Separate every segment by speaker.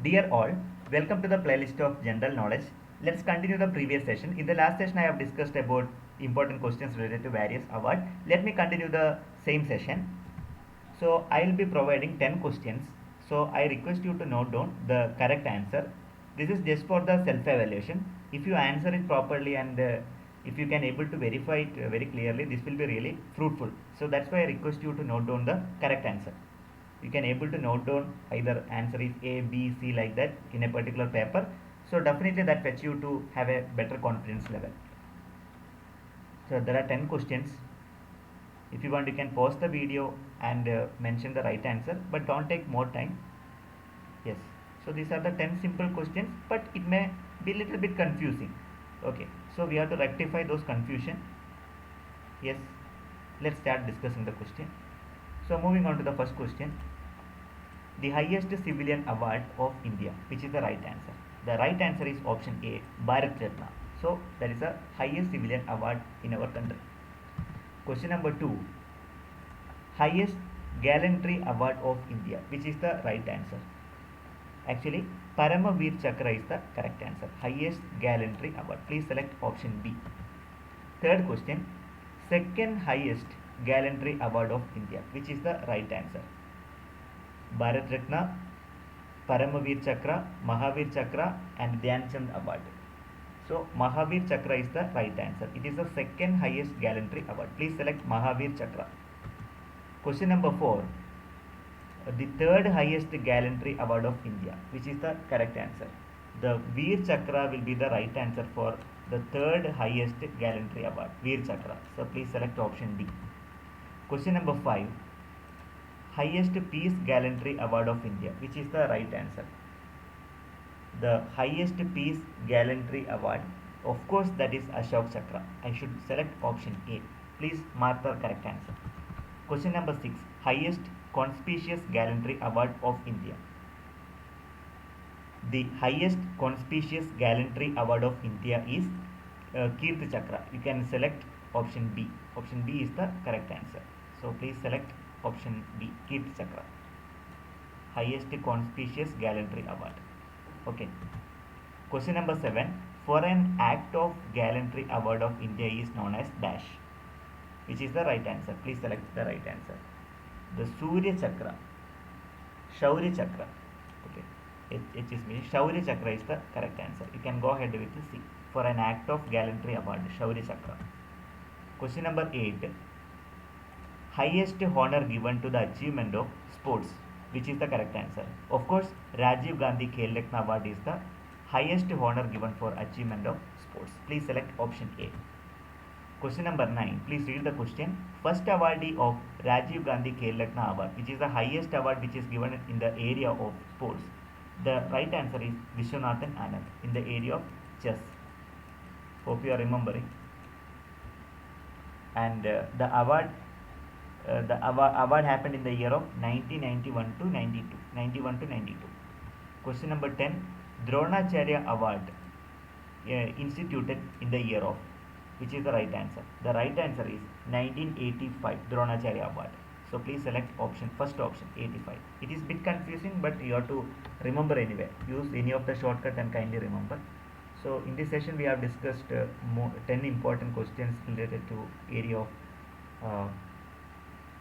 Speaker 1: Dear all, welcome to the playlist of general knowledge. Let's continue the previous session. In the last session, I have discussed about important questions related to various awards. Let me continue the same session. So I will be providing 10 questions. So I request you to note down the correct answer. This is just for the self-evaluation. If you answer it properly and if you can able to verify it very clearly, this will be really fruitful. So that's why I request you to note down the correct answer. You can able to note down either answer is A, B, C like that in a particular paper. So definitely that fetch you to have a better confidence level. So there are 10 questions. If you want, you can pause the video and mention the right answer, but don't take more time. Yes. So these are the 10 simple questions, but it may be a little bit confusing. Okay. So we have to rectify those confusion. Yes. Let's start discussing the question. So moving on to the first question. The highest civilian award of India, which is the right answer? The right answer is option A, Bharat Ratna. So that is the highest civilian award in our country. Question number 2. Highest gallantry award of India, which is the right answer? Actually, Paramavir Chakra is the correct answer. Highest gallantry award. Please select option B. Third question. Second highest gallantry award of India, which is the right answer? Bharat Ratna, Paramavir Chakra, Mahavir Chakra and Dhyan Chand Award. So Mahavir Chakra is the right answer. It is the second highest gallantry award. Please select Mahavir Chakra. Question number 4. The third highest gallantry award of India, which is the correct answer? The Veer Chakra will be the right answer for the third highest gallantry award, Veer Chakra. So please select option D. Question number 5. Highest Peace Gallantry Award of India, which is the right answer? The highest Peace Gallantry Award, of course, that is Ashok Chakra. I should select option A. Please mark the correct answer. Question number 6. Highest Conspicuous Gallantry Award of India. The highest Conspicuous Gallantry Award of India is Kirti Chakra. You can select option B. Option B is the correct answer. So please select option B, Kirti Chakra. Highest Conspicuous Gallantry Award. Okay. Question number 7. For an act of gallantry award of India is known as dash, which is the right answer? Please select the right answer. The Surya Chakra, Shaurya Chakra. Okay. It is means Shaurya Chakra is the correct answer. You can go ahead with the C. For an act of gallantry award, Shaurya Chakra. Question number 8. Highest honor given to the achievement of sports, which is the correct answer? Of course, Rajiv Gandhi Khel Ratna Award is the highest honor given for achievement of sports. Please select option A. Question number 9. Please read the question. First awardee of Rajiv Gandhi Khel Ratna Award, which is the highest award which is given in the area of sports. The right answer is Vishwanathan Anand in the area of chess. Hope you are remembering. And the award happened in the year of 1991 to 92. 91 to 92. Question number 10. Dronacharya Award instituted in the year of, which is the right answer? The right answer is 1985 Dronacharya Award. So please select option, first option, 85. It is bit confusing, but you have to remember anyway. Use any of the shortcut and kindly remember. So in this session we have discussed 10 important questions related to area of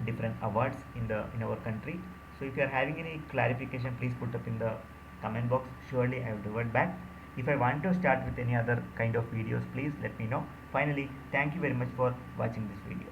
Speaker 1: different awards in our country. So if you are having any clarification, please put up in the comment box. Surely I will revert back. If I want to start with any other kind of videos, please let me know. Finally, thank you very much for watching this video.